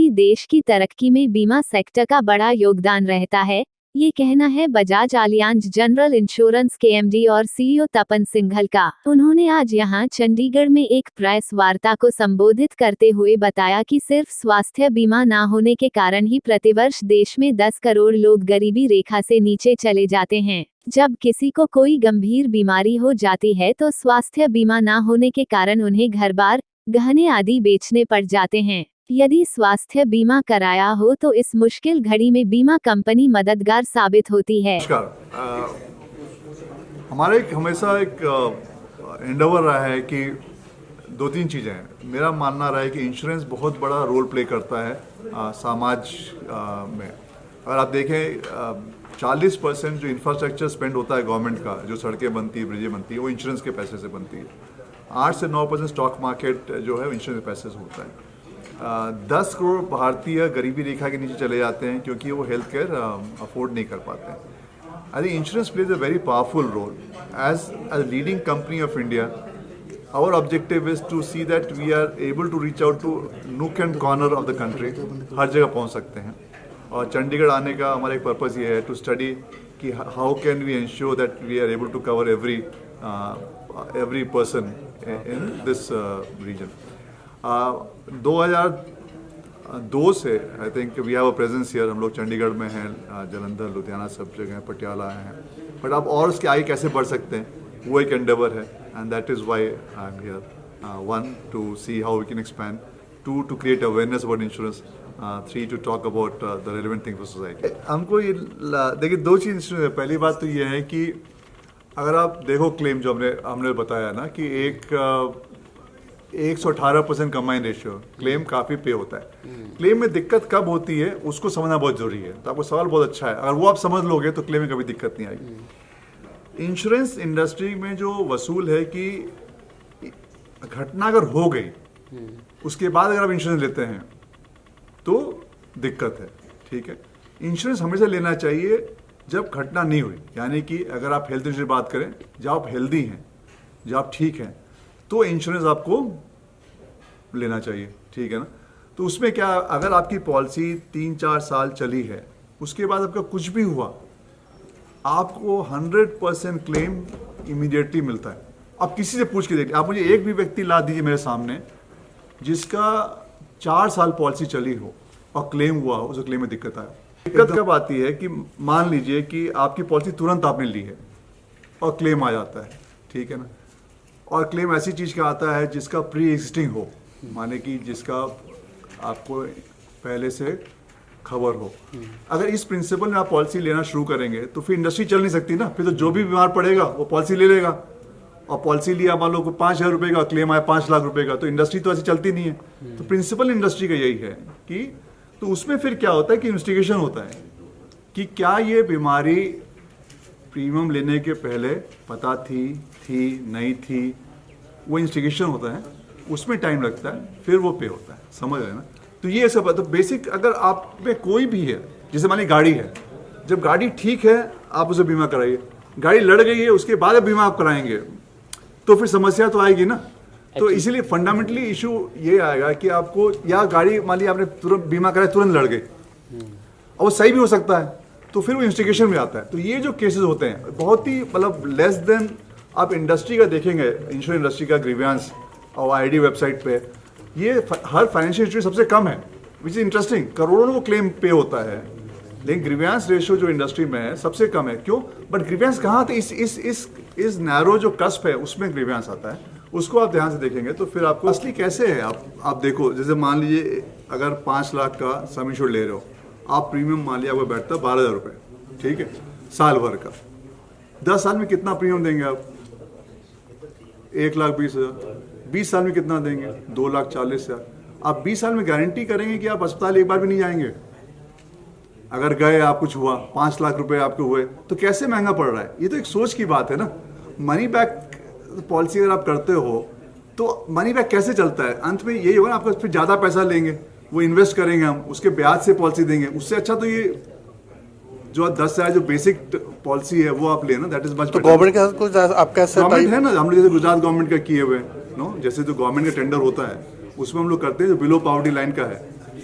ही देश की तरक्की में बीमा सेक्टर का बड़ा योगदान रहता है, ये कहना है बजाज अलियांज जनरल इंश्योरेंस के एमडी और सीईओ तपन सिंघल का। उन्होंने आज यहां चंडीगढ़ में एक प्रेस वार्ता को संबोधित करते हुए बताया कि सिर्फ स्वास्थ्य बीमा ना होने के कारण ही प्रतिवर्ष देश में 10 करोड़ लोग गरीबी रेखा से नीचे चले जाते हैं। जब किसी को कोई गंभीर बीमारी हो जाती है तो स्वास्थ्य बीमा ना होने के कारण उन्हें घर-बार, गहने आदि बेचने पड़ जाते हैं। यदि स्वास्थ्य बीमा कराया हो तो इस मुश्किल घड़ी में बीमा कंपनी मददगार साबित होती है। हमारा हमेशा एक एंडेवर रहा है कि 2-3 चीज़ें हैं। मेरा मानना रहा है कि इंश्योरेंस बहुत बड़ा रोल प्ले करता है समाज में। अगर आप देखें 40% जो इंफ्रास्ट्रक्चर स्पेंड होता है गवर्नमेंट का, जो सड़कें बनती है, ब्रिजें बनती है, वो इंश्योरेंस के पैसे से बनती है। 8 से 9% स्टॉक मार्केट जो है इंश्योरेंस के पैसे से होता है। 10 करोड़ भारतीय गरीबी रेखा के नीचे चले जाते हैं क्योंकि वो हेल्थ केयर अफोर्ड नहीं कर पाते हैं। I think insurance plays a very powerful role as a leading company of India. Our objective is to see that we are able to reach out to nook and corner of the country. हर जगह पहुंच सकते हैं और चंडीगढ़ आने का हमारा एक पर्पज़ ये है टू स्टडी कि how can we ensure that we are able to cover every person in this region. 2002 से I think we have a presence here. हम लोग चंडीगढ़ में हैं, जलंधर, लुधियाना, सब जगह पटियाला हैं। बट अब और उसके आगे कैसे बढ़ सकते हैं, वो एक एंडेवर है and that is why I am here. 1 to see how we can expand, 2 to create awareness about insurance, 3 to talk about the relevant thing for society. हमको ये देखिए 2 चीज़ है। पहली बात तो ये है कि अगर आप देखो क्लेम जो हमने बताया ना कि 118% कंबाइन रेशियो, क्लेम काफ़ी पे होता है। क्लेम में दिक्कत कब होती है उसको समझना बहुत जरूरी है। तो आपको सवाल बहुत अच्छा है, अगर वो आप समझ लोगे तो क्लेम में कभी दिक्कत नहीं आएगी। इंश्योरेंस इंडस्ट्री में जो वसूल है कि घटना अगर हो गई उसके बाद अगर आप इंश्योरेंस लेते हैं तो दिक्कत है, ठीक है। इंश्योरेंस हमेशा लेना चाहिए जब घटना नहीं हुई, यानी कि अगर आप हेल्थ इंश्योरेंस बात करें, जब आप हेल्दी हैं, जब आप ठीक हैं, तो इंश्योरेंस आपको लेना चाहिए, ठीक है ना। तो उसमें क्या, अगर आपकी पॉलिसी 3-4 साल चली है, उसके बाद आपका कुछ भी हुआ, आपको 100% क्लेम इमीडिएटली मिलता है। आप किसी से पूछ के देखिए, आप मुझे एक भी व्यक्ति ला दीजिए मेरे सामने जिसका 4 साल पॉलिसी चली हो और क्लेम हुआ हो, उसे क्लेम में दिक्कत आए। दिक्कत कब आती है कि मान लीजिए कि आपकी पॉलिसी तुरंत आपने ली है और क्लेम आ जाता है, ठीक है ना। और क्लेम ऐसी चीज़ का आता है जिसका प्री एग्जिस्टिंग हो, माने कि जिसका आपको पहले से खबर हो। अगर इस प्रिंसिपल में आप पॉलिसी लेना शुरू करेंगे तो फिर इंडस्ट्री चल नहीं सकती ना। फिर तो जो भी बीमार पड़ेगा वो पॉलिसी ले लेगा, और पॉलिसी लिया मान लो 5,000 रुपये का, क्लेम आया 5 लाख रुपए का, तो इंडस्ट्री तो ऐसी चलती नहीं है। तो प्रिंसिपल इंडस्ट्री का यही है कि तो उसमें फिर क्या होता है कि इन्वेस्टिगेशन होता है कि क्या ये बीमारी प्रीमियम लेने के पहले पता थी नहीं थी, वो इन्वेस्टिगेशन होता है, उसमें टाइम लगता है, फिर वो पे होता है, समझ रहे हैं ना। तो ये सब है। तो बेसिक अगर आप में कोई भी है, जैसे मान ली गाड़ी है, जब गाड़ी ठीक है आप उसे बीमा कराइए, गाड़ी लड़ गई है उसके बाद आप बीमा आप कराएंगे तो फिर समस्या तो आएगी ना। तो इसीलिए फंडामेंटली इशू ये आएगा कि आपको, या गाड़ी मान ली आपने तुरंत बीमा कराया, तुरंत लड़ गई और वो सही भी हो सकता है, तो फिर वो इन्वेस्टिगेशन में आता है। तो ये जो केसेस होते हैं बहुत ही मतलब लेस देन, आप इंडस्ट्री का देखेंगे, इंश्योरेंस इंडस्ट्री का ग्रीवियंस और आईडी वेबसाइट पे ये हर फाइनेंशियल इंस्टीट्यूट सबसे कम है, विच इज इंटरेस्टिंग। करोड़ों को क्लेम पे होता है, लेकिन ग्रीवियंस रेशियो जो इंडस्ट्री में है सबसे कम है। क्यों? बट ग्रीवियंस कहाँ आते, इस नैरो जो कस्प है उसमें ग्रीवियंस आता है, उसको आप ध्यान से देखेंगे तो फिर आपको असली कैसे है। आप देखो, जैसे मान लीजिए अगर 5 लाख का सम इंश्योर्ड ले रहे हो आप, प्रीमियम मान लिया आपको बैठता है 12,000 रुपये, ठीक है, साल भर का। 10 साल में कितना प्रीमियम देंगे आप? 1,20,000। 20 साल में कितना देंगे? 2,40,000। आप 20 साल में गारंटी करेंगे कि आप अस्पताल एक बार भी नहीं जाएंगे? अगर गए, आप कुछ हुआ, 5 लाख रुपए आपके हुए, तो कैसे महंगा पड़ रहा है? ये तो एक सोच की बात है ना। मनी बैक पॉलिसी अगर आप करते हो तो मनी बैक कैसे चलता है? अंत में यही होगा ना, आपको फिर ज़्यादा पैसा लेंगे, वो इन्वेस्ट करेंगे हम, उसके ब्याज से पॉलिसी देंगे। उससे अच्छा तो ये जो 10,000 जो बेसिक पॉलिसी है वो आप लेना, दैट इज मच। तो गवर्नमेंट के साथ कुछ आप कैसे, गवर्नमेंट है ना, हम लोग जैसे गुजरात गवर्नमेंट का किए हुए नो, जैसे जो गवर्नमेंट का टेंडर होता है उसमें हम लोग करते हैं जो बिलो पॉवर्टी लाइन का है,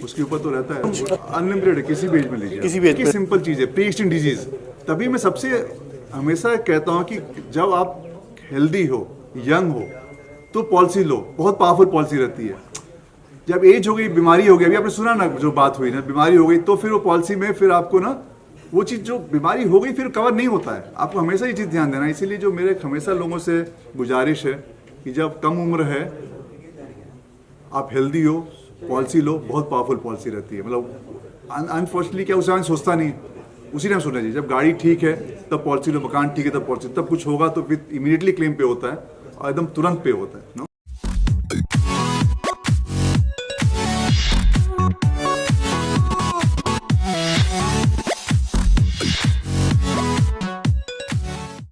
उसके ऊपर तो रहता है अनलिमिटेड है, किसी भी एज में लीजिए, किसी भी एज में। सिंपल चीज़ है, प्री एक्जिस्टिंग डिजीज। तभी मैं सबसे हमेशा कहता हूँ कि जब आप हेल्दी हो, यंग हो, तो पॉलिसी लो, बहुत पावरफुल पॉलिसी रहती है। जब एज हो गई, बीमारी हो गई, अभी आपने सुना ना जो बात हुई ना, बीमारी हो गई तो फिर वो पॉलिसी में फिर आपको ना वो चीज़ जो बीमारी हो गई फिर कवर नहीं होता है। आपको हमेशा ये चीज़ ध्यान देना है। इसीलिए जो मेरे हमेशा लोगों से गुजारिश है कि जब कम उम्र है, आप हेल्दी हो, पॉलिसी लो, बहुत पावरफुल पॉलिसी रहती है। मतलब अनफॉर्चुनेटली क्या उस समय सोचता नहीं, उसी टाइम सोचना चाहिए। जब गाड़ी ठीक है तब पॉलिसी लो, मकान ठीक है तब पॉलिसी, तब कुछ होगा तो फिर इमीडिएटली क्लेम पे होता है और एकदम तुरंत पे होता है।